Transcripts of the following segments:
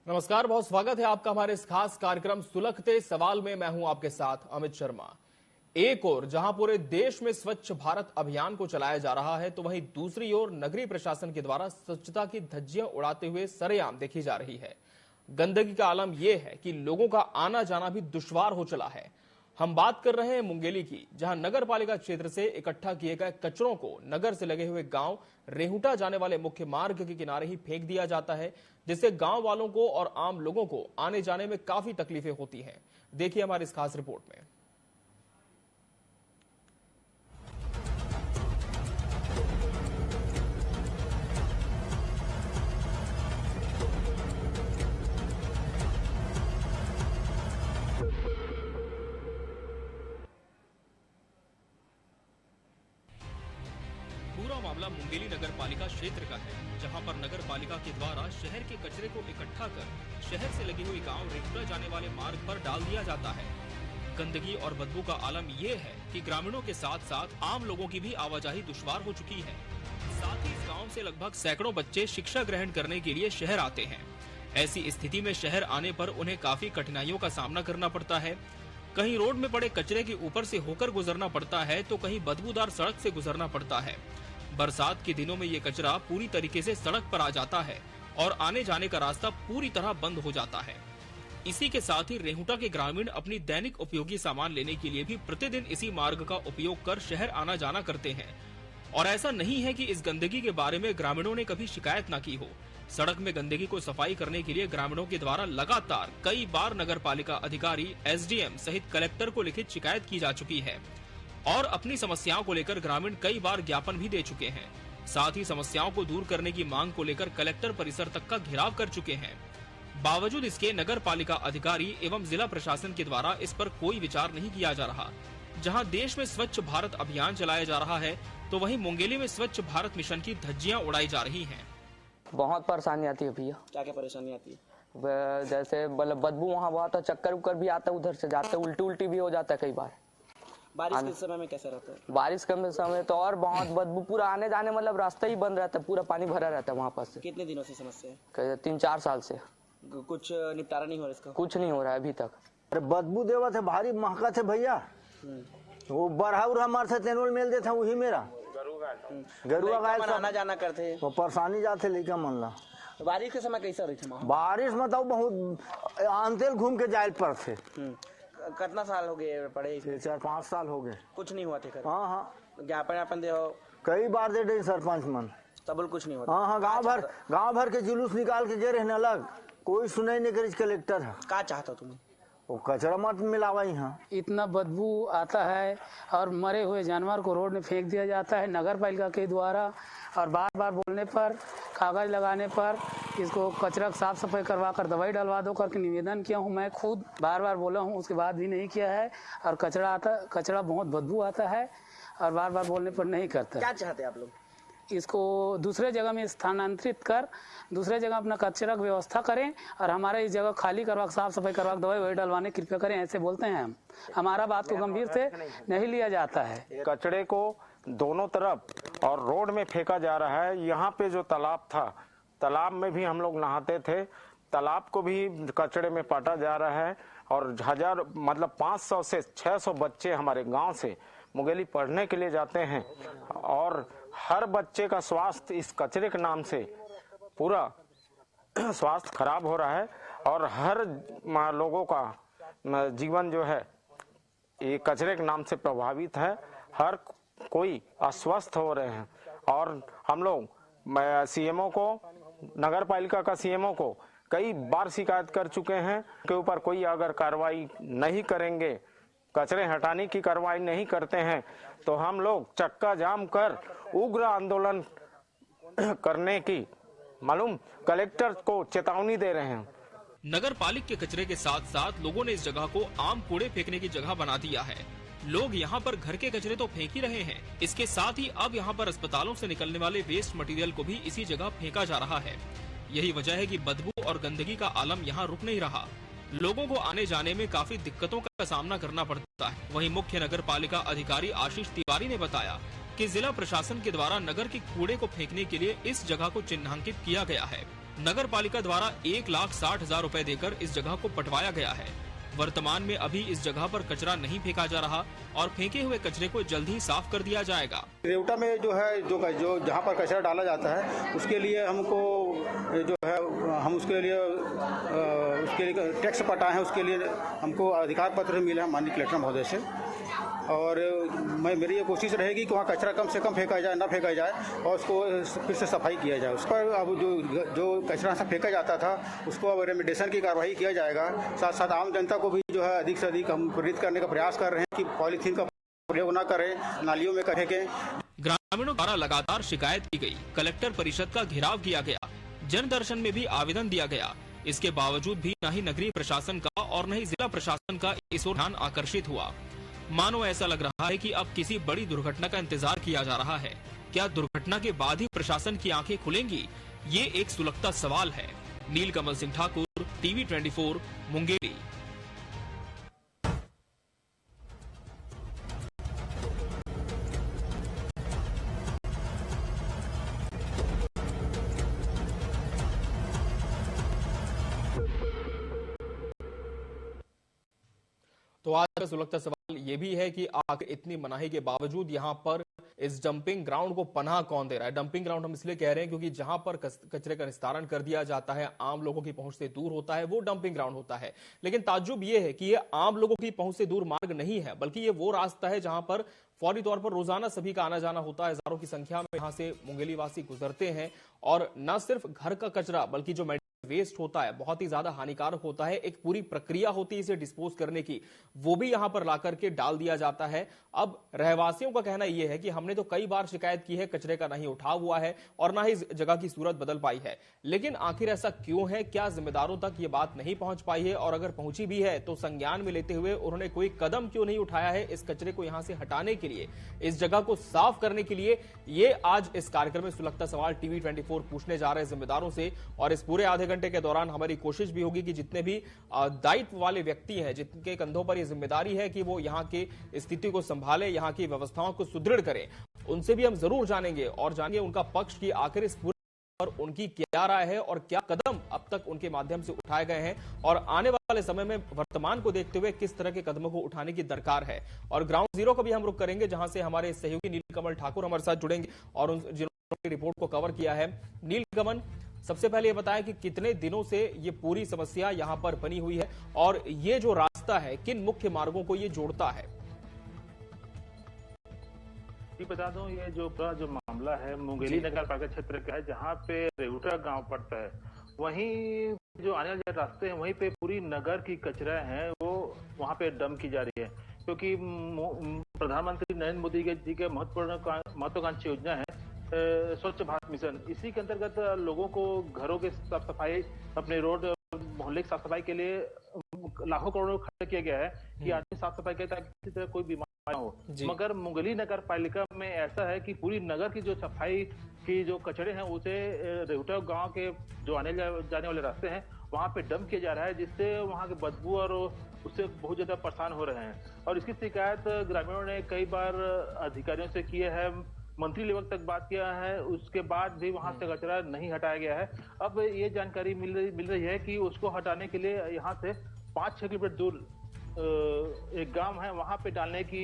नमस्कार, बहुत स्वागत है आपका हमारे इस खास कार्यक्रम सुलगते सवाल में। मैं हूं आपके साथ अमित शर्मा। एक ओर जहां पूरे देश में स्वच्छ भारत अभियान को चलाया जा रहा है, तो वहीं दूसरी ओर नगरीय प्रशासन के द्वारा स्वच्छता की धज्जियां उड़ाते हुए सरेआम देखी जा रही है। गंदगी का आलम यह है कि लोगों का आना जाना भी दुश्वार हो चला है। हम बात कर रहे हैं मुंगेली की, जहां नगर पालिका क्षेत्र से इकट्ठा किए गए कचरों को नगर से लगे हुए गांव रेहुटा जाने वाले मुख्य मार्ग के किनारे ही फेंक दिया जाता है, जिससे गांव वालों को और आम लोगों को आने जाने में काफी तकलीफें होती हैं। देखिए हमारी इस खास रिपोर्ट में। पूरा मामला मुंगेली नगर पालिका क्षेत्र का है, जहां पर नगर पालिका के द्वारा शहर के कचरे को इकट्ठा कर शहर से लगी हुई गांव रेहुटा जाने वाले मार्ग पर डाल दिया जाता है। गंदगी और बदबू का आलम ये है कि ग्रामीणों के साथ साथ आम लोगों की भी आवाजाही दुश्वार हो चुकी है। साथ ही इस गाँव से लगभग सैकड़ों बच्चे शिक्षा ग्रहण करने के लिए शहर आते हैं। ऐसी स्थिति में शहर आने पर उन्हें काफी कठिनाइयों का सामना करना पड़ता है। कहीं रोड में पड़े कचरे के ऊपर से होकर गुजरना पड़ता है, तो कहीं बदबूदार सड़क से गुजरना पड़ता है। बरसात के दिनों में ये कचरा पूरी तरीके से सड़क पर आ जाता है और आने जाने का रास्ता पूरी तरह बंद हो जाता है। इसी के साथ ही रेहुटा के ग्रामीण अपनी दैनिक उपयोगी सामान लेने के लिए भी प्रतिदिन इसी मार्ग का उपयोग कर शहर आना जाना करते हैं। और ऐसा नहीं है कि इस गंदगी के बारे में ग्रामीणों ने कभी शिकायत न की हो। सड़क में गंदगी को सफाई करने के लिए ग्रामीणों के द्वारा लगातार कई बार नगर पालिका अधिकारी, एसडीएम सहित कलेक्टर को लिखित शिकायत की जा चुकी है और अपनी समस्याओं को लेकर ग्रामीण कई बार ज्ञापन भी दे चुके हैं। साथ ही समस्याओं को दूर करने की मांग को लेकर कलेक्टर परिसर तक का घेराव कर चुके हैं। बावजूद इसके नगर पालिका अधिकारी एवं जिला प्रशासन के द्वारा इस पर कोई विचार नहीं किया जा रहा। जहां देश में स्वच्छ भारत अभियान चलाया जा रहा है, तो वहीं मुंगेली में स्वच्छ भारत मिशन की धज्जियां उड़ाई जा रही हैं। बहुत परेशानी आती है भैया। क्या क्या परेशानी आती है? जैसे बदबू वहाँ बहुत है, चक्कर उक्कर भी आता है, उधर से जाते उल्टी उल्टी भी हो जाता है कई बार। बारिश के समय में कैसा रहता है? बारिश के समय तो और बहुत बदबू, पूरा आने जाने मतलब रास्ता ही बंद रहता है, पूरा पानी भरा रहता है वहाँ पर से। कितने दिनों से समस्या है? 3-4 साल से। कुछ निपटारा नहीं हो रहा इसका? कुछ नहीं हो रहा है अभी तक। अरे बदबू देवा थे, भारी महका थे भैया। वो बरहा उरहा मार से तेनोल मेल देते वही मेरा गरुआ गाय आना जाना करते, वो परेशानी जाते लेकर मन ला। बारिश के समय कैसा रही थी? बारिश में तो बहुत अंतेल घूम के जाए पर थे। कितना साल हो गए पड़े? 4-5 साल हो गए। कुछ नहीं हुआ थे? हाँ हाँ, ज्ञापन दे कई बार दे दे सरपंच मन, तब कुछ नहीं होता। हाँ हाँ, गांव भर के जुलूस निकाल के गे रहने अलग, कोई सुनाई नहीं करी। कलेक्टर है क्या चाहता तुम? वो कचरा मत मिलावा यहाँ। इतना बदबू आता है और मरे हुए जानवर को रोड में फेंक दिया जाता है नगर पालिका के द्वारा। और बार बार बोलने पर, कागज लगाने पर इसको कचरा साफ सफाई करवा कर दवाई डलवा दो करके निवेदन किया हूँ। मैं खुद बार बार बोला हूँ, उसके बाद भी नहीं किया है। और कचरा बहुत बदबू आता है और बार बार बोलने पर नहीं करता। क्या चाहते हैं आप लोग? इसको दूसरे जगह में स्थानांतरित कर दूसरे जगह अपना कचरा की व्यवस्था करें और हमारे इस जगह खाली करवा, साफ सफाई करवा, दवाई वही डलवाने कृपया करें, ऐसे बोलते हैं हम। हमारा बात को गंभीर से नहीं लिया जाता है। कचड़े को दोनों तरफ और रोड में फेंका जा रहा है। यहाँ पे जो तालाब था, तालाब में भी हम लोग नहाते थे, तालाब को भी कचड़े में पाटा जा रहा है। और 500 से 600 बच्चे हमारे गांव से मुंगेली पढ़ने के लिए जाते हैं और हर बच्चे का स्वास्थ्य इस कचरे के नाम से पूरा स्वास्थ्य खराब हो रहा है और हर लोगों का जीवन जो है ये कचरे के नाम से प्रभावित है। हर कोई अस्वस्थ हो रहे हैं और हम लोग सीएमओ को, नगर पालिका का सीएमओ को कई बार शिकायत कर चुके हैं के ऊपर कोई अगर कार्रवाई नहीं करेंगे, कचरे हटाने की कार्रवाई नहीं करते हैं, तो हम लोग चक्का जाम कर उग्र आंदोलन करने की कलेक्टर को चेतावनी दे रहे हैं। नगर पालिका के कचरे के साथ साथ लोगों ने इस जगह को आम कूड़े फेंकने की जगह बना दिया है। लोग यहाँ पर घर के कचरे तो फेंक ही रहे हैं, इसके साथ ही अब यहाँ पर अस्पतालों से निकलने वाले वेस्ट मटेरियल को भी इसी जगह फेंका जा रहा है। यही वजह है कि बदबू और गंदगी का आलम यहाँ रुक नहीं रहा। लोगों को आने जाने में काफी दिक्कतों का सामना करना पड़ता है। वहीं मुख्य नगर पालिका अधिकारी आशीष तिवारी ने बताया कि जिला प्रशासन के द्वारा नगर के कूड़े को फेंकने के लिए इस जगह को चिन्हांकित किया गया है। नगर पालिका द्वारा 1,60,000 रुपए देकर इस जगह को पटवाया गया है। वर्तमान में अभी इस जगह पर कचरा नहीं फेंका जा रहा और फेंके हुए कचरे को जल्द ही साफ कर दिया जाएगा। रेवटा में जो है जो जहाँ पर कचरा डाला जाता है उसके लिए हमको जो है हम उसके लिए टैक्स पटाए हैं, उसके लिए हमको अधिकार पत्र मिला है माननीय कलेक्टर महोदय से। और मेरी ये कोशिश रहेगी कि वहाँ कचरा कम से कम फेंका जाए, ना फेंका जाए और उसको फिर से सफाई किया जाए। उस पर अब जो कचरा से फेंका जाता था उसको अब रेमिडिएशन की कार्रवाई किया जाएगा। साथ साथ आम जनता को भी जो है अधिक से अधिक हम प्रेरित करने का प्रयास कर रहे हैं कि पॉलीथीन का प्रयोग न करें, नालियों में फेंकें। ग्रामीणों द्वारा लगातार शिकायत की गई, कलेक्टर परिषद का घेराव किया गया, जन दर्शन में भी आवेदन दिया गया। इसके बावजूद भी न ही नगरीय प्रशासन का और न ही जिला प्रशासन का इस ओर ध्यान आकर्षित हुआ। मानो ऐसा लग रहा है कि अब किसी बड़ी दुर्घटना का इंतजार किया जा रहा है। क्या दुर्घटना के बाद ही प्रशासन की आंखें खुलेंगी? ये एक सुलगता सवाल है। नीलकमल सिंह ठाकुर, टीवी 24, मुंगेली। तो आज का सुलगता सवाल ये भी है कि आखिर इतनी मनाही के बावजूद यहाँ पर इस डंपिंग ग्राउंड को पनाह कौन दे रहा है? डंपिंग ग्राउंड हम इसलिए कह रहे हैं क्योंकि जहां पर कचरे का निस्तारण कर दिया जाता है, आम लोगों की पहुंच से दूर होता है, वो डंपिंग ग्राउंड होता है। लेकिन ताज्जुब ये है कि ये आम लोगों की पहुंच से दूर मार्ग नहीं है, बल्कि ये वो रास्ता है जहां पर फौरी तौर पर रोजाना सभी का आना जाना होता है। हजारों की संख्या में यहाँ से मुंगेली वासी गुजरते हैं और न सिर्फ घर का कचरा बल्कि जो वेस्ट होता है बहुत ही ज्यादा हानिकारक होता है। एक पूरी प्रक्रिया होती है इसे डिस्पोज करने की, वो भी यहां पर लाकर के डाल दिया जाता है। अब रहवासियों का कहना यह है कि हमने तो कई बार शिकायत की है, कचरे का नहीं उठाव हुआ है और ना ही जगह की सूरत बदल पाई है। लेकिन आखिर ऐसा क्यों है? क्या जिम्मेदारों तक ये बात नहीं पहुंच पाई है? और अगर पहुंची भी है तो संज्ञान में लेते हुए उन्होंने कोई कदम क्यों नहीं उठाया है इस कचरे को यहां से हटाने के लिए, इस जगह को साफ करने के लिए? ये आज इस कार्यक्रम में सुलगता सवाल टीवी 24 पूछने जा रहे हैं जिम्मेदारों से। और इस पूरे आधे घंटे के दौरान हमारी कोशिश भी होगी कि जितने भी दायित्व वाले व्यक्ति हैं, जिनके कंधों पर यह जिम्मेदारी है कि वो यहाँ की स्थिति को संभाले, यहाँ की व्यवस्थाओं को सुदृढ़ करें, उनसे भी हम जरूर जानेंगे और जानेंगे उनका पक्ष कि आखिर इस पूरे पर उनकी क्या राय है और क्या कदम अब तक उनके माध्यम से उठाए गए हैं और आने वाले समय में वर्तमान को देखते हुए किस तरह के कदमों को उठाने की दरकार है। और ग्राउंड जीरो को भी हम रुख करेंगे जहां से हमारे सहयोगी नीलकमल ठाकुर हमारे साथ जुड़ेंगे और जिन्होंने रिपोर्ट को कवर किया है। नीलकमल, सबसे पहले ये बताएं कि कितने दिनों से ये पूरी समस्या यहाँ पर बनी हुई है और ये जो रास्ता है किन मुख्य मार्गों को ये जोड़ता है? जी बता दूं, ये जो पूरा जो मामला है मुंगेली नगर पालिका क्षेत्र का है, जहाँ पे रेवटा गांव पड़ता है। वहीं जो आने वाले रास्ते हैं वहीं पे पूरी नगर की कचरा है वो वहाँ पे डंप की जा रही है, क्योंकि प्रधानमंत्री नरेंद्र मोदी जी के महत्वाकांक्षी योजना है स्वच्छ भारत मिशन। इसी के अंतर्गत लोगों को घरों के साफ सफाई, अपने रोड मोहल्ले की साफ सफाई के लिए लाखों करोड़ों खर्च किया गया है कि आदमी साफ सफाई करे ताकि किसी तरह कोई बीमारी हो। मगर मुंगेली नगर पालिका में ऐसा है कि पूरी नगर की जो सफाई की जो कचरे हैं उसे रेवटा गांव के जो आने जाने वाले रास्ते हैं वहां पे डंप किया जा रहा है, जिससे वहां के बदबू और उससे बहुत ज्यादा परेशान हो रहे हैं। और इसकी शिकायत ग्रामीणों ने कई बार अधिकारियों से की है, मंत्री लेवल तक बात किया है, उसके बाद भी वहां से कचरा नहीं हटाया गया है। अब ये जानकारी मिल रही है कि उसको हटाने के लिए यहाँ से 5-6 किलोमीटर दूर एक गांव है वहां पे डालने की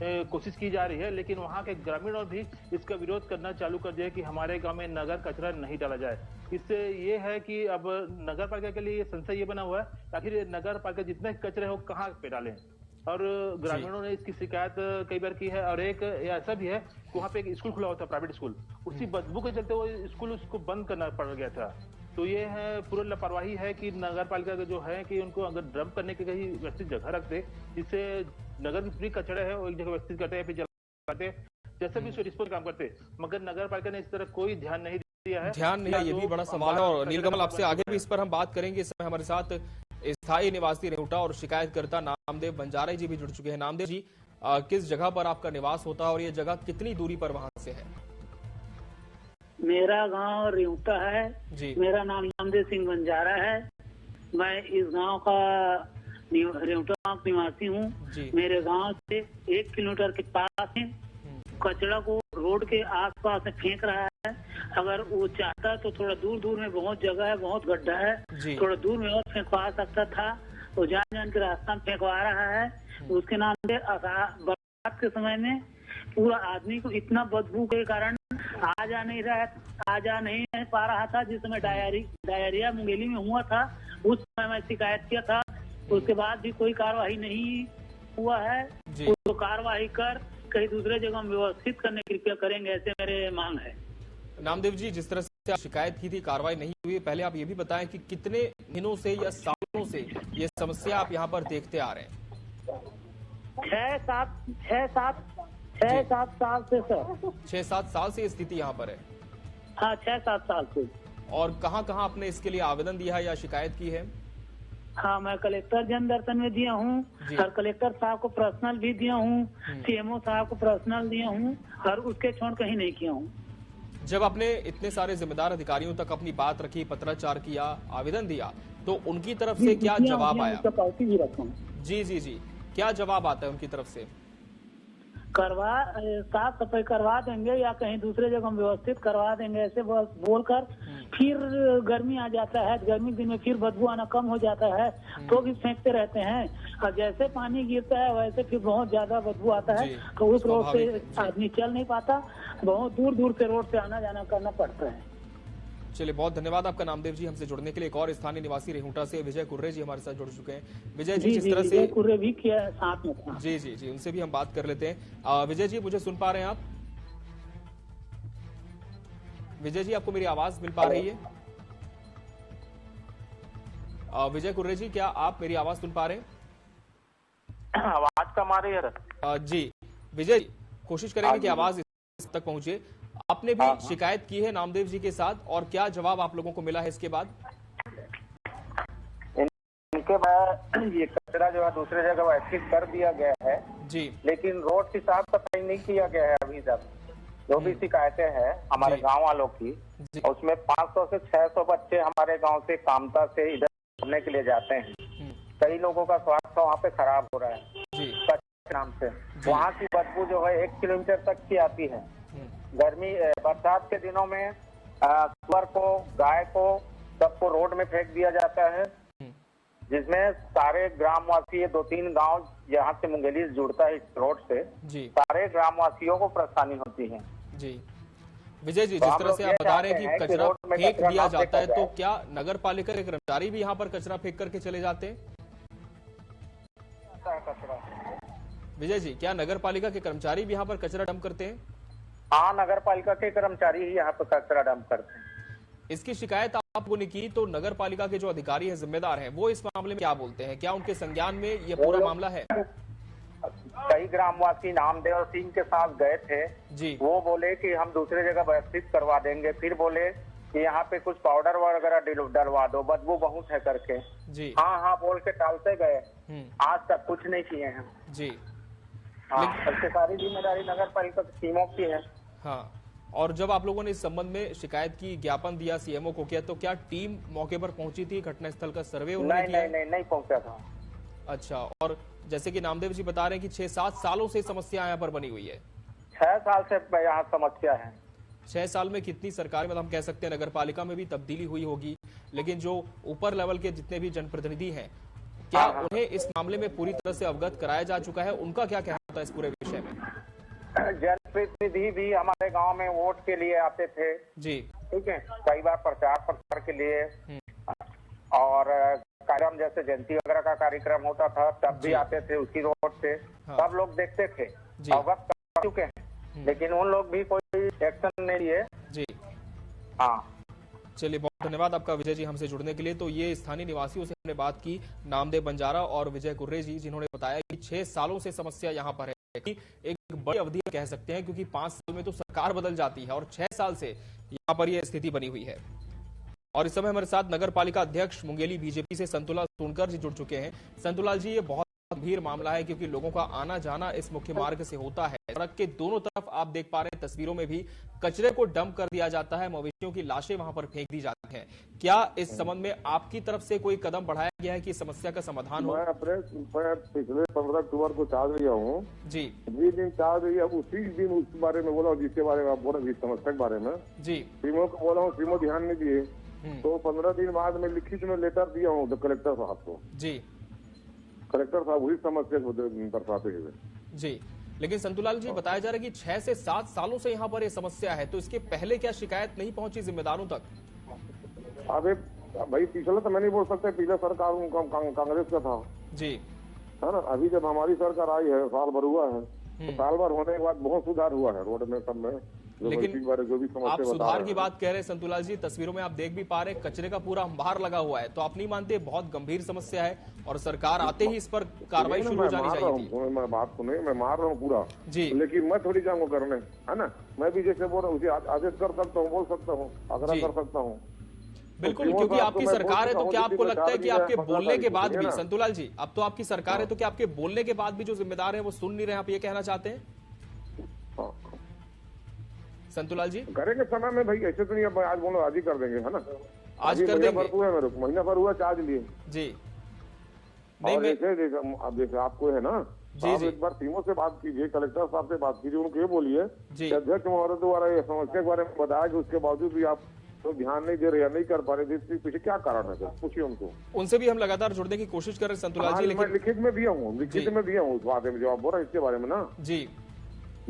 कोशिश की जा रही है, लेकिन वहां के ग्रामीणों भी इसका विरोध करना चालू कर दिया कि हमारे गांव में नगर कचरा नहीं डाला जाए। इससे ये है कि अब नगर पालिका के लिए संशय ये बना हुआ है आखिर नगर पालिका जितने कचरे हो कहाँ पे डालें। और ग्रामीणों ने इसकी शिकायत कई बार की है। और एक ऐसा भी है कि वहाँ पे एक स्कूल खुला हुआ था, प्राइवेट स्कूल, उसी बदबू के चलते वो स्कूल उसको बंद करना पड़ गया था। तो ये है पूरा लापरवाही है कि नगर पालिका जो है कि उनको अगर डंप करने की कहीं व्यवस्थित जगह रख दे, जिससे नगर में पूरी कचरा है वो एक जगह व्यवस्थित करते हैं, फिर जलाते, जैसे भी उसको डिस्पोज काम करते, मगर नगर पालिका ने इस तरह कोई ध्यान नहीं दिया है। ध्यान नहीं, ये भी बड़ा सवाल है। और नीलकमल, आपसे आगे भी इस पर हम बात करेंगे। इस समय हमारे साथ स्थायी निवासी रेवटा और शिकायतकर्ता नामदेव बंजारे जी भी जुड़ चुके हैं। नामदेव जी, किस जगह पर आपका निवास होता है और ये जगह कितनी दूरी पर वहां से है? मेरा गांव रेवटा है जी। मेरा नाम नामदेव सिंह बंजारा है। मैं इस गांव का रेवटा गांव निवासी हूँ। मेरे गांव से 1 किलोमीटर के पास है। कचरा को रोड के आसपास में फेंक रहा अगर वो चाहता तो थोड़ा दूर दूर में बहुत जगह है, बहुत गड्ढा है, थोड़ा दूर में और फेंकवा सकता था। वो जान जान के रास्ता में फेंकवा रहा है। उसके नाम से बरसात के समय में पूरा आदमी को इतना बदबू के कारण आ जा नहीं पा रहा था। जिस समय डायरिया मुंगेली में हुआ था उस समय मैं शिकायत किया था, उसके बाद भी कोई कार्रवाई नहीं हुआ है। उसको कार्रवाई कर कहीं दूसरे जगह में व्यवस्थित करने की कृपया करेंगे, ऐसे मेरे मांग है। नामदेव जी, जिस तरह से आप शिकायत की थी, कार्रवाई नहीं हुई, पहले आप ये भी बताएं कि कितने दिनों से या सालों से ये समस्या आप यहाँ पर देखते आ रहे हैं? 6-7 साल से सर। 6-7 साल से ये स्थिति यहाँ पर है? हाँ, 6-7 साल से। और कहाँ आपने इसके लिए आवेदन दिया है या शिकायत की है? हाँ, मैं कलेक्टर जन दर्शन में दिया हूँ और कलेक्टर साहब को पर्सनल भी दिया हूँ, सीएमओ साहब को पर्सनल दिया हूँ और उसके छोड़ कहीं नहीं किया हूँ। जब आपने इतने सारे जिम्मेदार अधिकारियों तक अपनी बात रखी, पत्राचार किया, आवेदन दिया, तो उनकी तरफ से क्या जवाब आया? भी रखा हूँ। जी, क्या जवाब आता है उनकी तरफ से? साफ सफाई करवा देंगे या कहीं दूसरे जगह व्यवस्थित करवा देंगे, ऐसे बस बोलकर फिर गर्मी आ जाता है। गर्मी दिन में फिर बदबू आना कम हो जाता है तो भी फेंकते रहते हैं और जैसे पानी गिरता है वैसे फिर बहुत ज्यादा बदबू आता है। तो उस रोड से आदमी चल नहीं पाता, बहुत दूर दूर से रोड से आना जाना करना पड़ता है। चलिए, बहुत धन्यवाद आपका नामदेव जी हमसे जुड़ने के लिए। एक और स्थानीय निवासी रेहुटा से विजय कुर्रे जी हमारे साथ जुड़ चुके हैं। विजय जी, जिस तरह से कुर्रे भी किया साथ में था। जी, उनसे भी हम बात कर लेते हैं। विजय जी, मुझे सुन पा रहे हैं आप? विजय जी, आपको मेरी आवाज मिल पा रही है? विजय कुर्रे जी, क्या आप मेरी आवाज सुन पा रहे हैं? आवाज कम आ रही है। जी विजय जी, कोशिश करेंगे कि आवाज इस तक पहुंचे। आपने भी शिकायत की है नामदेव जी के साथ, और क्या जवाब आप लोगों को मिला है इसके बाद? इनके बाद ये कचरा जो है दूसरे जगह व्यवस्थित कर दिया गया है जी, लेकिन रोड की साफ सफाई नहीं किया गया है अभी तक। जो भी शिकायतें हैं हमारे गांव वालों की, उसमें 500 से 600 बच्चे हमारे गांव से कामता से इधर घूमने के लिए जाते हैं। कई लोगों का स्वास्थ्य वहाँ पे खराब हो रहा है नाम से। वहाँ की बदबू जो है 1 किलोमीटर तक की आती है। गर्मी बरसात के दिनों में सुअर को, गाय को, सबको रोड में फेंक दिया जाता है, जिसमें सारे ग्रामवासी 2-3 गांव यहाँ से मुंगेली जुड़ता है इस रोड से, सारे ग्रामवासियों को परेशानी होती है। जी विजय जी, जिस तरह से आप बता रहे हैं कि कचरा फेंक दिया जाता है, तो क्या नगर पालिका के कर्मचारी भी यहाँ पर कचरा फेंक करके चले जाते हैं? विजय जी, क्या नगर पालिका के कर्मचारी भी यहाँ पर कचरा डंप करते हैं? हाँ, नगर पालिका के कर्मचारी ही यहाँ पर कचरा डंप करते हैं। इसकी शिकायत आपको नहीं की, तो नगर पालिका के जो अधिकारी हैं, जिम्मेदार हैं, वो इस मामले में क्या बोलते हैं? क्या उनके संज्ञान में ये पूरा मामला है? कई ग्रामवासी नामदेव सिंह के साथ गए थे जी, वो बोले कि हम दूसरे जगह व्यवस्थित करवा देंगे, फिर बोले कि यहाँ पे कुछ पाउडर वगैरह डलवा दो, बदबू बहुत है करके जी। हाँ बोल के टालते गए, आज तक कुछ नहीं किए हैं जी। हाँ, सबसे सारी जिम्मेदारी नगर पालिका टीमों की है। हाँ, और जब आप लोगों ने इस संबंध में शिकायत की, ज्ञापन दिया, सीएमओ को किया, तो क्या टीम मौके पर पहुंची थी? घटनास्थल का सर्वे उन्होंने किया? नहीं पहुंचा था। अच्छा, और जैसे कि नामदेव जी बता रहे हैं कि 6-7 सालों से समस्या यहाँ पर बनी हुई है। 6 साल से यहाँ समस्या है। 6 साल में कितनी सरकार में, हम कह सकते हैं नगर पालिका में भी तब्दीली हुई होगी, लेकिन जो ऊपर लेवल के जितने भी जनप्रतिनिधि हैं, क्या उन्हें इस मामले में पूरी तरह से अवगत कराया जा चुका है? उनका क्या कहना होता है इस पूरे विषय में? जनप्रतिनिधि भी हमारे गांव में वोट के लिए आते थे जी, ठीक है, कई बार प्रचार के लिए, और कार्यक्रम जैसे जयंती वगैरह का कार्यक्रम होता था तब भी आते थे उसी रोड से। सब लोग देखते थे, अवगत कर चुके हैं, लेकिन उन लोग भी कोई एक्शन नहीं लिए जी। हाँ, चलिए, बहुत धन्यवाद आपका विजय जी हमसे जुड़ने के लिए। तो ये स्थानीय निवासियों से हमने बात की, नामदेव बंजारा और विजय कुर्रे जी, जिन्होंने बताया कि 6 सालों से समस्या यहाँ पर है। एक बड़ी अवधि कह सकते हैं, क्योंकि 5 साल में तो सरकार बदल जाती है और 6 साल से यहाँ पर यह स्थिति बनी हुई है। और इस समय हमारे साथ नगर पालिका अध्यक्ष मुंगेली बीजेपी से संतोलाल सोनकर जी जुड़ चुके हैं। संतोलाल जी, ये बहुत गंभीर मामला है क्योंकि लोगों का आना जाना इस मुख्य मार्ग से होता है। सड़क के दोनों तरफ आप देख पा रहे हैं तस्वीरों में भी कचरे को डंप कर दिया जाता है, मवेशियों की लाशें वहां पर फेंक दी जाती हैं। क्या इस संबंध में आपकी तरफ से कोई कदम बढ़ाया गया है कि समस्या का समाधान हो? मैं पिछले 15 अक्टूबर को चार्ज लिया हूँ जी। जिस दिन चार्ज लिया उसी दिन उस बारे में बोला, जिसके बारे में आप बोल रहे समस्या के बारे में जी सीमो को बोला हूँ, सीमो ध्यान नहीं दिए। तो 15 दिन बाद में लिखित में लेटर दिया हूँ कलेक्टर साहब को जी। कलेक्टर साहब वही समस्या को दर्शाते हुए जी। लेकिन संतुलाल जी बताया जा रहा है कि 6 से 7 सालों से यहाँ पर ये समस्या है, तो इसके पहले क्या शिकायत नहीं पहुंची जिम्मेदारों तक? अबे भाई पिछला तो मैं नहीं बोल सकता, पिछला सरकार कांग्रेस का था जी, है ना। अभी जब हमारी सरकार आई है साल भर हुआ है, तो साल भर होने के बाद बहुत सुधार हुआ है रोड में सब में। लेकिन जो भी आप सुधार की बात कह रहे हैं संतुलाल जी, तस्वीरों में आप देख भी पा रहे हैं कचरे का पूरा अंबार लगा हुआ है, तो आप नहीं मानते बहुत गंभीर समस्या है और सरकार आते ही इस पर कार्रवाई शुरू हो जानी चाहिए थी? मैं बात सुने, मैं मार रहा हूँ पूरा जी, लेकिन मैं थोड़ी जाऊंगा करने, है ना। मैं भी जैसे बोल रहा हूँ उसे आदेश कर सकता हूँ, बोल सकता हूँ, आग्रह कर सकता हूँ। बिल्कुल, क्योंकि आपकी सरकार है तो क्या आपको लगता है कि आपके बोलने के बाद भी, संतुलाल जी अब तो आपकी सरकार है तो क्या आपके बोलने के बाद भी जो जिम्मेदार है वो सुन नहीं रहे, आप ये कहना चाहते हैं? संतुलाल जी करेंगे समय में भाई, ऐसे तो नहीं आज बोलो आज ही कर देंगे, है ना। आज कर देंगे, मेरे को महीना भर हुआ चार्ज लिए जी। नहीं अब जैसे आपको है ना जी, आप एक बार टीमों से बात कीजिए, कलेक्टर साहब से बात कीजिए, उनको ये बोलिए अध्यक्ष महोदय द्वारा ये समस्या के बारे में बताया कि उसके बावजूद भी आप तो ध्यान नहीं दे रहे या नहीं कर पा रहे, इसके पीछे क्या कारण है? पूछिए उनको। उनसे भी हम लगातार जुड़ने की कोशिश कर रहे हैं संतुलाल जी, लेकिन लिखित में दिया हूँ, लिखित में दिया हूँ उस बात में जो आप बोल रहे हैं इसके बारे में ना जी,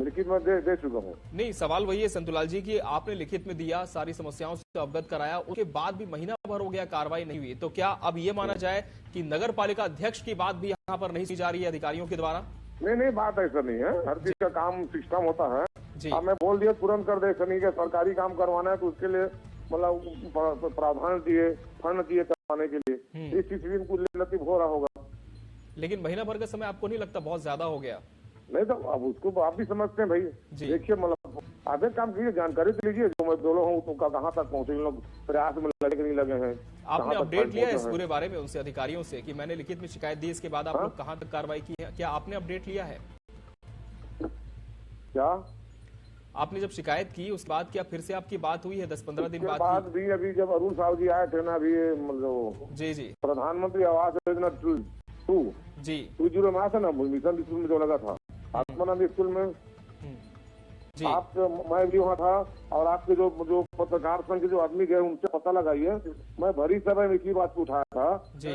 लिखित में दे चुका हूँ। नहीं, सवाल वही है संतुलाल जी कि आपने लिखित में दिया, सारी समस्याओं से अवगत कराया, उसके बाद भी महीना भर हो गया, कार्रवाई नहीं हुई, तो क्या अब ये माना जाए कि नगर पालिका अध्यक्ष की बात भी यहाँ पर नहीं की जा रही है अधिकारियों के द्वारा? नहीं, बात ऐसा नहीं है, हर चीज का काम सिस्टम होता है। अब मैं बोल दिया तुरंत कर दे, ऐसा नहीं है सरकारी काम करवाना है तो उसके लिए मतलब प्रावधान दिए, फंड दिए करवाने के लिए, इस चीज भी उनको लतीफ हो रहा होगा। लेकिन महीना भर का समय आपको नहीं लगता बहुत ज्यादा हो गया? नहीं तो अब उसको आप भी समझते हैं भाई। देखिए मतलब आधे काम कीजिए, जानकारी तो लीजिए, जो मैं बोलो हूँ उनका कहाँ तक पहुँचे, लोग प्रयास में लगे नहीं लगे हैं। आपने अपडेट लिया है इस पूरे बारे में उनसे, अधिकारियों से, कि मैंने लिखित में शिकायत दी, इसके बाद आप लोग कहाँ तक कार्रवाई की है? क्या आपने अपडेट लिया है? क्या आपने जब शिकायत की उसके बाद क्या फिर से आपकी बात हुई है 10-15 दिन बाद भी? अभी जब अरुण साहब जी आए थे ना, अभी मतलब जी प्रधानमंत्री आवास योजना 2 जी 20 में था ना, मिशन स्कूल में जो लगा था आत्मानंद स्कूल में जी, आप मैं भी वहाँ था और आपके जो पत्रकार संघ के जो आदमी गए उनसे पता लगाइए, मैं भरी सभा में इसी बात को उठाया था जी,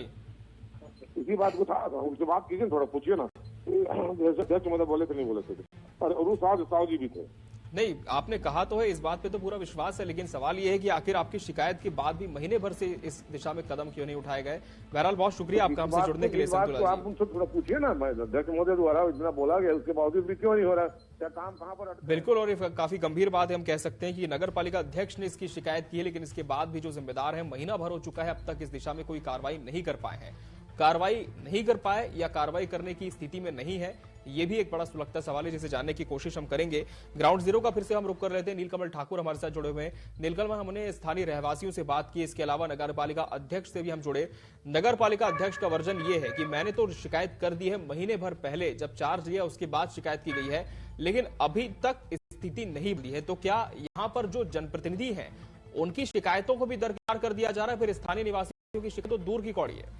इसी बात को उठाया था। उनसे बात कीजिए, थोड़ा पूछिए ना, अध्यक्ष मतलब बोले थे नहीं बोले थे, और अरुण साहब जी भी थे। नहीं, आपने कहा तो है, इस बात पे तो पूरा विश्वास है, लेकिन सवाल ये है कि आखिर आपकी शिकायत के बाद भी महीने भर से इस दिशा में कदम क्यों नहीं उठाए गए? बहरहाल बहुत शुक्रिया आपका हमसे जुड़ने के लिए संतुलाल जी। आप उनसे थोड़ा पूछिए ना, अध्यक्ष महोदय द्वारा इतना बोला गया उसके बावजूद भी क्यों नहीं हो रहा, क्या काम कहाँ पर? बिल्कुल, और ये काफी गंभीर बात है, हम कह सकते हैं कि नगर पालिका अध्यक्ष ने इसकी शिकायत की है, लेकिन इसके बाद भी जो जिम्मेदार है, महीना भर हो चुका है, अब तक इस दिशा में कोई कार्रवाई नहीं कर पाए हैं। कार्रवाई नहीं कर पाए या कार्रवाई करने की स्थिति में नहीं है, ये भी एक बड़ा सुलगता सवाल है जिसे जानने की कोशिश हम करेंगे। ग्राउंड जीरो का फिर से हम रुक कर रहे थे, नीलकमल ठाकुर हमारे साथ जुड़े हुए हैं। नीलकमल, हमने स्थानीय रहवासियों से बात की, इसके अलावा नगर पालिका अध्यक्ष से भी हम जुड़े। नगर पालिका अध्यक्ष का वर्जन ये है कि मैंने तो शिकायत कर दी है महीने भर पहले, जब चार्ज लिया उसके बाद शिकायत की गई है, लेकिन अभी तक स्थिति नहीं बनी है। तो क्या यहाँ पर जो जनप्रतिनिधि हैं उनकी शिकायतों को भी दरकिनार कर दिया जा रहा है? फिर स्थानीय निवासियों की शिकायत तो दूर की कौड़ी है।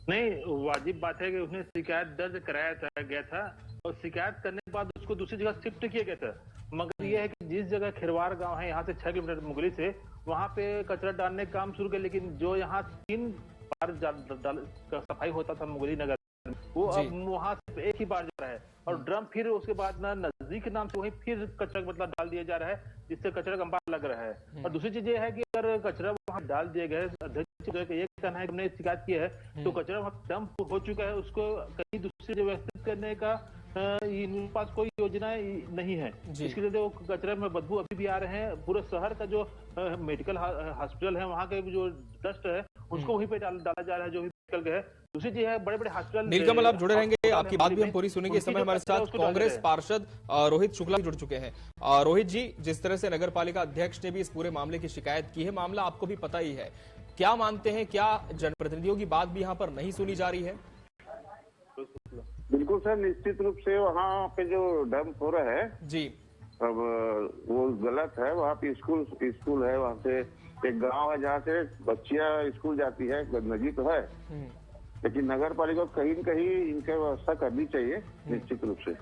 नहीं, वाजिब बात है कि उसने शिकायत दर्ज कराया गया था और शिकायत करने के बाद उसको दूसरी जगह शिफ्ट किया गया था, मगर यह है कि जिस जगह खिरवार गांव है यहाँ से 6 किलोमीटर मुगली से, वहां पे कचरा डालने का काम शुरू किया, लेकिन जो यहाँ 3 बार सफाई होता था मुगली नगर, वो अब वहां से एक ही बार जा रहा है और ड्रम फिर उसके बाद ना नजदीक के नाम से वहीं फिर कचरा मतलब डाल दिया जा रहा है, जिससे कचरा गंभीर लग रहा है। और दूसरी चीज ये है कि अगर कचरा वहां डाल दिया गया, अध्यक्ष ये कहना है कि हमने शिकायत की है तो कचरा वहां डंप हो चुका है, उसको कहीं दूसरी जगह व्यवस्थित करने का इनके पास कोई योजना नहीं है। इसके लिए वो कचरे में बदबू अभी भी आ रहे हैं। पूरे शहर का जो मेडिकल हॉस्पिटल है वहाँ के जो डस्ट है उसको वहीं पे डाला जा रहा है, जो भी मेडिकल है। दूसरी चीज है बड़े बड़े हॉस्पिटल। नीलकमल, आप जुड़े रहेंगे, आपकी बात भी हम पूरी सुनेंगे। इस समय हमारे साथ कांग्रेस पार्षद रोहित शुक्ला जुड़ चुके हैं। रोहित जी, जिस तरह से नगर पालिका अध्यक्ष ने भी इस पूरे मामले की शिकायत की है, मामला आपको भी पता ही है, क्या मानते हैं, क्या जनप्रतिनिधियों की बात भी यहाँ पर नहीं सुनी जा रही है? बिल्कुल सर, निश्चित रूप से वहाँ पे जो डंप हो रहा है जी, अब वो गलत है। वहाँ पे स्कूल है, वहाँ पे एक गांव है जहाँ से बच्चियां स्कूल जाती है, गंदगी तो है, लेकिन नगर पालिका को कहीं न कहीं इनका व्यवस्था करनी चाहिए निश्चित रूप से।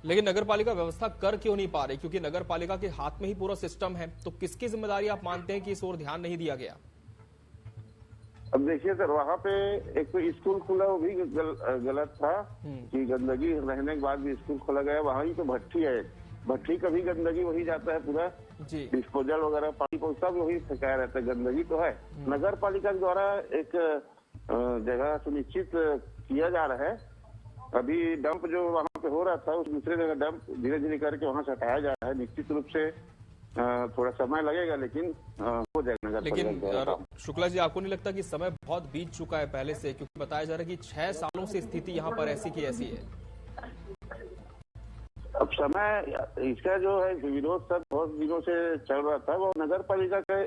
लेकिन नगर पालिका व्यवस्था कर क्यों नहीं पा रही? क्योंकि नगर पालिका के हाथ में ही पूरा सिस्टम है, तो किसकी जिम्मेदारी आप मानते हैं कि इस ओर ध्यान नहीं दिया गया? अब देखिए सर, वहाँ पे एक तो स्कूल खुला, वो भी गलत था कि गंदगी रहने के बाद भी स्कूल खोला गया। वहीं तो भट्ठी है, भट्ठी का भी गंदगी वही जाता है, पूरा डिस्पोजल वगैरह पानी को सब वही फेंकाया रहता है, गंदगी तो है। नगर पालिका के द्वारा एक जगह सुनिश्चित किया जा रहा है। अभी डंप जो वहाँ पे हो रहा था, उस दूसरे जगह डंप धीरे धीरे करके वहाँ से हटाया जा रहा है। निश्चित रूप से थोड़ा समय लगेगा, लेकिन हो जाएगा नगर पालिका के द्वारा। शुक्ला जी, आपको नहीं लगता कि समय बहुत बीत चुका है पहले से? क्योंकि बताया जा रहा है कि 6 सालों से स्थिति यहाँ पर ऐसी की ऐसी है। अब समय इसका जो है विरोध सब बहुत दिनों से चल रहा था। वो नगर पालिका का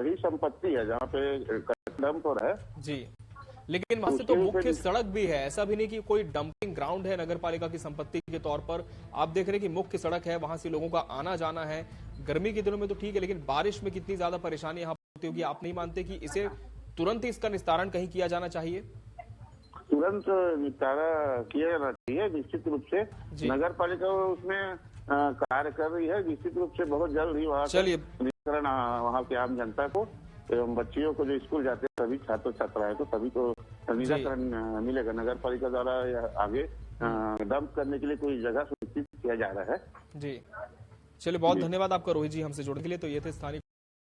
ही संपत्ति है जहाँ पे डंप हो रहा है जी, लेकिन वहां से तो मुख्य सड़क भी है। ऐसा भी नहीं कि कोई डंपिंग ग्राउंड है नगर पालिका की संपत्ति के तौर पर। आप देख रहे हैं कि मुख्य सड़क है, वहां से लोगों का आना जाना है। गर्मी के दिनों में तो ठीक है, लेकिन बारिश में कितनी ज्यादा परेशानी यहाँ होती होगी। आप नहीं मानते कि इसे तुरंत ही इसका निस्तारण कहीं किया जाना चाहिए? तुरंत निस्तारा किया जाना चाहिए निश्चित रूप से। नगर पालिका उसमें कार्य कर रही है निश्चित रूप से। बहुत जल्द ही वहाँ निस्तारण वहाँ की आम जनता को एवं बच्चियों को जो स्कूल जाते हैं सभी छात्र छात्राएं को सभी को निराकरण मिलेगा। नगर पालिका द्वारा आगे डंप करने के लिए कोई जगह सुनिश्चित किया जा रहा है जी। चलिए, बहुत धन्यवाद आपका रोहित जी हमसे जुड़ने के लिए। तो ये थे स्थानीय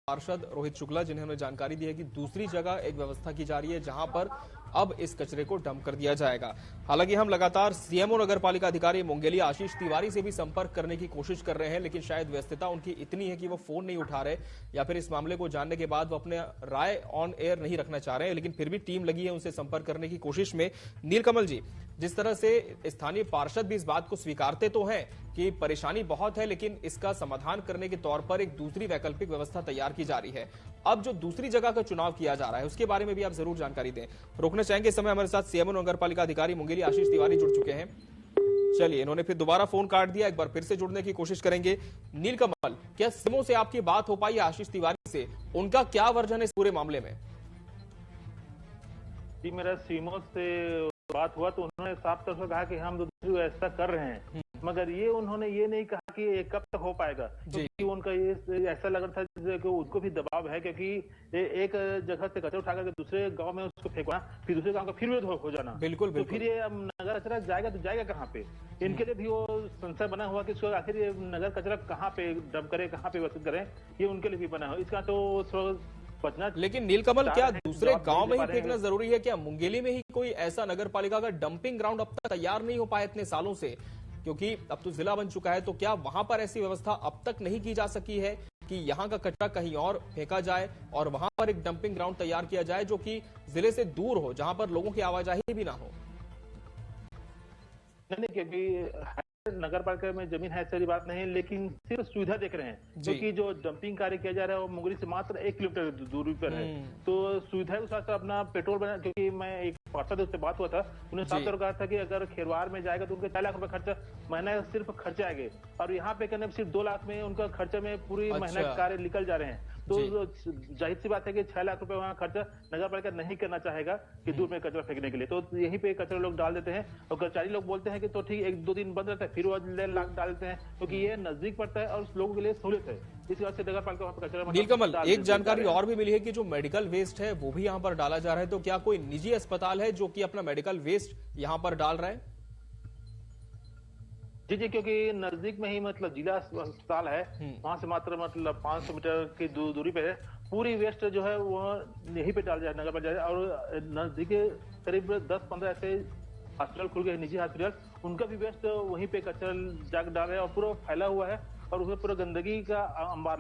पार्षद रोहित शुक्ला, जिन्होंने जानकारी दी है कि दूसरी जगह एक व्यवस्था की जा रही है जहां पर अब इस कचरे को डंप कर दिया जाएगा। हालांकि हम लगातार सीएमओ नगर पालिका अधिकारी मुंगेली आशीष तिवारी से भी संपर्क करने की कोशिश कर रहे हैं, लेकिन शायद व्यस्तता उनकी इतनी है कि वो फोन नहीं उठा रहे, या फिर इस मामले को जानने के बाद वो अपने राय ऑन एयर नहीं रखना चाह रहे हैं। लेकिन फिर भी टीम लगी है उनसे संपर्क करने की कोशिश में। नीलकमल जी, जिस तरह से स्थानीय पार्षद भी इस बात को स्वीकारते तो हैं कि परेशानी बहुत है, लेकिन इसका समाधान करने के तौर पर एक दूसरी वैकल्पिक व्यवस्था तैयार की जा रही है। अब जो दूसरी जगह का चुनाव किया जा रहा है उसके बारे में भी आप जरूर जानकारी दें। रोकना चाहेंगे इस समय हमारे साथ सीएमओ नगर पालिका अधिकारी मुंगेली आशीष तिवारी जुड़ चुके हैं। चलिए, इन्होंने फिर दोबारा फोन काट दिया, एक बार फिर से जुड़ने की कोशिश करेंगे। नीलकमल, क्या सीएमओ से आपकी बात हो पाई है आशीष तिवारी से? उनका क्या वर्जन है इस पूरे मामले में? जी, मेरा सीएमओ से बात हुआ तो उन्होंने साफ तौर पर कहा कि हम दूसरी व्यवस्था कर रहे हैं, मगर ये उन्होंने ये नहीं कहा कि ये कब तक हो पाएगा, क्योंकि उनका ये ऐसा लग रहा था कि उनको भी दबाव है, क्योंकि एक जगह से कचरा उठा करके दूसरे गांव में उसको फेंकना, फिर दूसरे गांव का फिर विरोध हो जाना। बिल्कुल, तो फिर ये नगर कचरा जाएगा तो जाएगा कहाँ पे? इनके लिए भी वो संशय बना हुआ कि आखिर ये नगर कचरा कहाँ पे डंप करे, कहाँ पे व्यवस्थित करें, ये उनके लिए भी बना हुआ। इसका तो बचना। लेकिन नीलकमल, क्या दूसरे गांव में ही फेंकना जरूरी है? क्या मुंगेली में ही कोई ऐसा नगर पालिका का डंपिंग ग्राउंड अब तक तैयार नहीं हो पाया इतने सालों से? क्योंकि अब तो जिला बन चुका है, तो क्या वहां पर ऐसी व्यवस्था अब तक नहीं की जा सकी है कि यहां का कचरा कहीं और फेंका जाए और वहां पर एक डंपिंग ग्राउंड तैयार किया जाए जो कि जिले से दूर हो, जहां पर लोगों की आवाजाही भी ना हो? नहीं, क्योंकि नगर पालिका में जमीन है, सारी बात नहीं है, लेकिन सिर्फ सुविधा देख रहे हैं, क्योंकि जो डंपिंग कार्य किया जा रहा है वो मुंगेली से मात्र 1 किलोमीटर दूरी पर है। तो सुविधा के साथ अपना पेट्रोल बना, क्योंकि मैं एक पार्षद से बात हुआ था, उन्होंने साफ तौर कहा था कि अगर खेरवार में जाएगा तो उनके 4 लाख रुपए खर्चा महीना सिर्फ खर्चे आएंगे, और यहाँ पे करने सिर्फ 2 लाख में उनका खर्चा में पूरी महीने कार्य निकल जा रहे हैं। तो जाहिर सी बात है कि 6 लाख रुपए वहाँ खर्चा नगर पालिका नहीं करना चाहेगा कि दूर में कचरा फेंकने के लिए। तो यहीं पे कचरा लोग डाल देते हैं और कर्मचारी लोग बोलते हैं कि तो ठीक 1-2 दिन बंद रहता है, फिर वो लाख डाल देते हैं, क्योंकि ये नजदीक पड़ता है और लोगों के लिए सहूलियत है। इस वजह से नगर पालिका वहाँ पर कचरा। नीलकमल, एक जानकारी और भी मिली है कि जो मेडिकल वेस्ट है वो भी यहाँ पर डाला जा रहा है। तो क्या कोई निजी अस्पताल है जो कि अपना मेडिकल वेस्ट यहाँ पर डाल रहा है? जी, क्योंकि नजदीक में ही मतलब जिला अस्पताल है, वहां से मात्र मतलब 500 मीटर की दूरी पे है। पूरी वेस्ट जो है वो यहीं पे डाल जाए नगर पर जाए, और नजदीक करीब 10-15 ऐसे हॉस्पिटल खुल गए निजी हॉस्पिटल, उनका भी वेस्ट वहीं पे कचरा जाकर डाल रहे हैं और पूरा फैला हुआ है और उसमें पूरा गंदगी का अंबार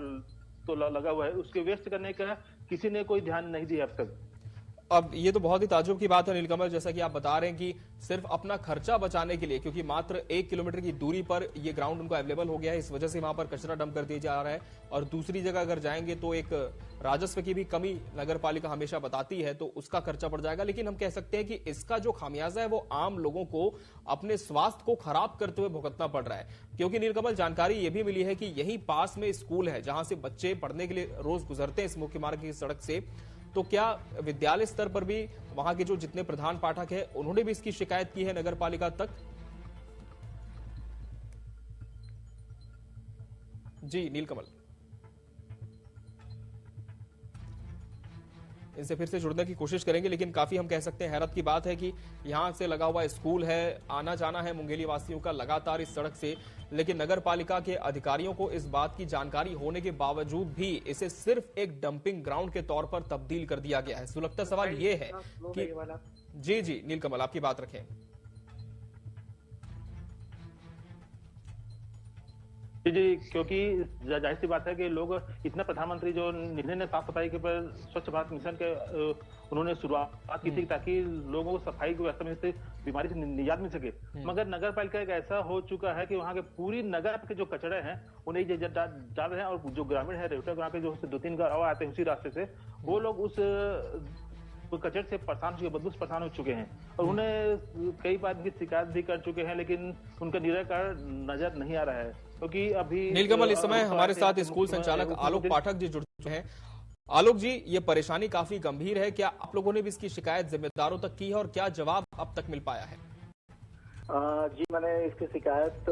तो लगा हुआ है। उसके वेस्ट करने का किसी ने कोई ध्यान नहीं दिया अब तक। अब ये तो बहुत ही ताज्जुब की बात है नीलकमल, जैसा कि आप बता रहे हैं कि सिर्फ अपना खर्चा बचाने के लिए, क्योंकि मात्र 1 किलोमीटर की दूरी पर ये ग्राउंड उनको अवेलेबल हो गया है, इस वजह से वहां पर कचरा डंप कर दिया जा रहा है। और दूसरी जगह अगर जाएंगे तो एक राजस्व की भी कमी नगर पालिका हमेशा बताती है, तो उसका खर्चा बढ़ जाएगा। लेकिन हम कह सकते हैं कि इसका जो खामियाजा है वो आम लोगों को अपने स्वास्थ्य को खराब करते हुए भुगतना पड़ रहा है। क्योंकि नीलकमल, जानकारी ये भी मिली है कि यहीं पास में स्कूल है जहां से बच्चे पढ़ने के लिए रोज गुजरते हैं इस मुख्य मार्ग की सड़क से। तो क्या विद्यालय स्तर पर भी वहां के जो जितने प्रधान पाठक हैं उन्होंने भी इसकी शिकायत की है नगर पालिका तक? जी नीलकमल, इनसे फिर से जुड़ने की कोशिश करेंगे, लेकिन काफी हम कह सकते हैं हैरत की बात है कि यहां से लगा हुआ स्कूल है, आना जाना है मुंगेली वासियों का लगातार इस सड़क से, लेकिन नगर पालिका के अधिकारियों को इस बात की जानकारी होने के बावजूद भी इसे सिर्फ एक डंपिंग ग्राउंड के तौर पर तब्दील कर दिया गया है। सुलगता सवाल ये है कि जी नीलकमल, आपकी बात रखें। जी, क्योंकि जाहिर सी बात है कि लोग इतना प्रधानमंत्री जो निर्णय ने साफ सफाई के ऊपर स्वच्छ भारत मिशन के उन्होंने शुरुआत की थी ताकि लोगों को सफाई की व्यवस्था में से बीमारी से निजात मिल सके, मगर नगर पालिका एक ऐसा हो चुका है कि वहाँ के पूरी नगर के जो कचरे हैं उन्हें डाल रहे हैं, और जो ग्रामीण है रेवटा गाँव के जो 2-3 गाँव आते हैं उसी रास्ते से, वो लोग उस कचरे से परेशान हो चुके, बदबू से परेशान हो चुके हैं, और उन्हें कई बार इनकी शिकायत भी कर चुके हैं, लेकिन उनका निराकरण नजर नहीं आ रहा है। क्योंकि अभी नीलकमल, इस समय हमारे साथ स्कूल संचालक आलोक पाठक जी जुड़ चुके हैं। आलोक जी, ये परेशानी काफी गंभीर है, क्या आप लोगों ने भी इसकी शिकायत जिम्मेदारों तक की है और क्या जवाब अब तक मिल पाया है? जी, मैंने इसकी शिकायत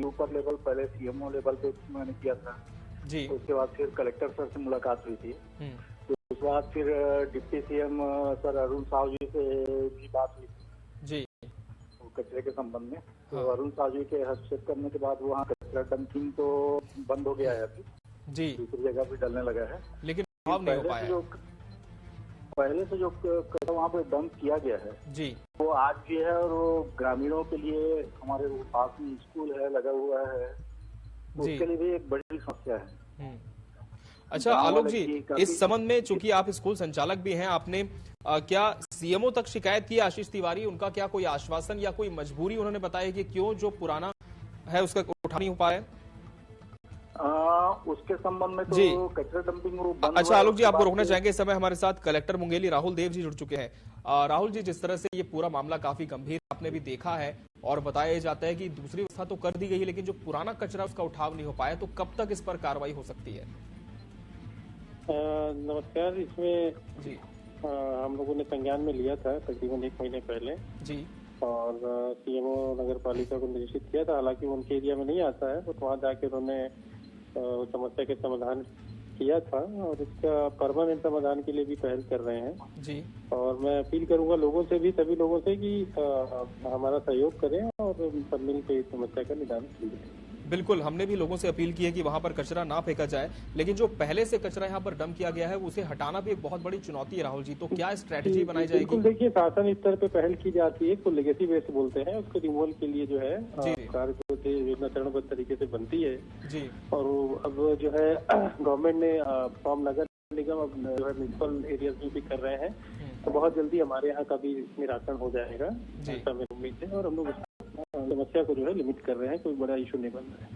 ऊपर लेवल, पहले सीएमओ लेवल पे मैंने किया था जी, उसके बाद फिर कलेक्टर सर से मुलाकात हुई थी, तो उसके बाद फिर deputy CM sir Arun Sahu ji से भी बात हुई थी जी कचरे के संबंध में। तो अरुण साहू जी के हस्तक्षेप करने के बाद वहाँ कचरा डंपिंग तो बंद हो गया है अभी जी, दूसरी जगह भी डलने लगा है, लेकिन नहीं हो पाया। पहले से जो कचरा वहाँ पे डंप किया गया है जी, वो आज भी है, और वो ग्रामीणों के लिए हमारे पास में स्कूल है लगा हुआ है, उसके लिए भी एक बड़ी समस्या है। अच्छा आलोक जी, इस संबंध में चूंकि आप स्कूल संचालक भी हैं, आपने क्या सीएमओ तक शिकायत की आशीष तिवारी, उनका क्या कोई आश्वासन या कोई मजबूरी उन्होंने बताया कि क्यों जो पुराना है उसका उठा नहीं हो पाया? उसके संबंध में तो कचरा डंपिंग बंद। अच्छा आलोक जी, आपको रोकना चाहेंगे, इस समय हमारे साथ कलेक्टर मुंगेली राहुल देव जी जुड़ चुके हैं। राहुल जी, जिस तरह से ये पूरा मामला काफी गंभीर आपने भी देखा है और बताया जाता है कि दूसरी व्यवस्था तो कर दी गई है, लेकिन जो पुराना कचरा उसका उठाव नहीं हो पाया, तो कब तक इस पर कार्रवाई हो सकती है? नमस्कार, इसमें जी हम लोगों ने संज्ञान में लिया था तकरीबन 1 महीने पहले जी, और सीएमओ नगर पालिका को निर्देशित किया था, हालांकि उनके एरिया में नहीं आता है, तो वहाँ जाके उन्होंने समस्या के समाधान किया था, और इसका परमानेंट समाधान के लिए भी पहल कर रहे हैं जी। और मैं अपील करूंगा लोगों से भी, सभी लोगों से कि हमारा सहयोग करें और सब मिल के इस समस्या का निदान कीजिए। बिल्कुल, हमने भी लोगों से अपील की है कि वहां पर कचरा ना फेंका जाए, लेकिन जो पहले से कचरा यहाँ पर डंप किया गया है उसे हटाना भी एक बहुत बड़ी चुनौती है। राहुल जी, तो क्या स्ट्रेटेजी बनाई जाएगी? बिल्कुल, देखिए शासन स्तर पे पहल की जाती है, इसको लेगेसी वेस्ट बोलते हैं, उसको रिमूवल के लिए जो है कार्य योजना चरणबद्ध तरीके से बनती है जी। और अब जो है गवर्नमेंट ने फॉर्म नगर निगम अब जो है म्यूनिसिपल एरियाज में भी कर रहे हैं, तो बहुत जल्दी हमारे यहाँ का भी निराकरण हो जाएगा ऐसा मेरी उम्मीद है, और हम लोग समस्या को जो है लिमिट कर रहे हैं, कोई बड़ा इशू नहीं बन रहा है।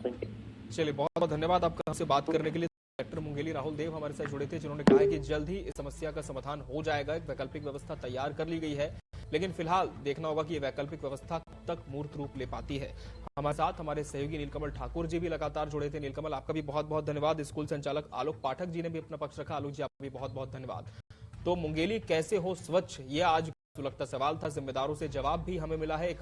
Thank you. चलिए, बहुत बहुत धन्यवाद आपका हमसे बात करने के लिए। कलेक्टर मुंगेली राहुल देव हमारे साथ जुड़े थे, जिन्होंने कहा है कि जल्द ही इस समस्या का समाधान हो जाएगा, एक वैकल्पिक व्यवस्था तैयार कर ली गई है, लेकिन फिलहाल देखना होगा कि ये वैकल्पिक व्यवस्था कब तक मूर्त रूप ले पाती है। हमारे साथ हमारे सहयोगी नीलकमल ठाकुर जी भी लगातार जुड़े थे। नीलकमल, आपका भी बहुत बहुत धन्यवाद। स्कूल संचालक आलोक पाठक जी ने भी अपना पक्ष रखा। आलोक जी, आपका भी बहुत बहुत धन्यवाद। तो मुंगेली कैसे हो स्वच्छ, ये आज सुलगता सवाल था, जिम्मेदारों से जवाब भी हमें मिला है। एक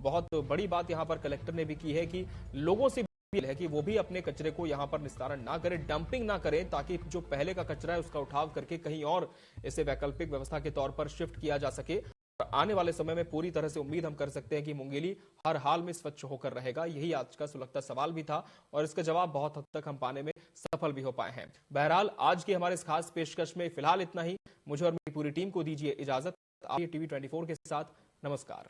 बहुत बड़ी बात यहाँ पर कलेक्टर ने भी की है कि लोगों से है कि वो भी अपने कचरे को यहाँ पर निस्तारण ना करें, डंपिंग ना करें, ताकि जो पहले का कचरा है उसका उठाव करके कहीं और इसे वैकल्पिक व्यवस्था के तौर पर शिफ्ट किया जा सके। और आने वाले समय में पूरी तरह से उम्मीद हम कर सकते हैं कि मुंगेली हर हाल में स्वच्छ होकर रहेगा। यही आज का सुलगता सवाल भी था और इसका जवाब बहुत हद तक हम पाने में सफल भी हो पाए हैं। बहरहाल, आज की हमारे इस खास पेशकश में फिलहाल इतना ही। मुझे और मेरी पूरी टीम को दीजिए इजाजत। टीवी 24 के साथ नमस्कार।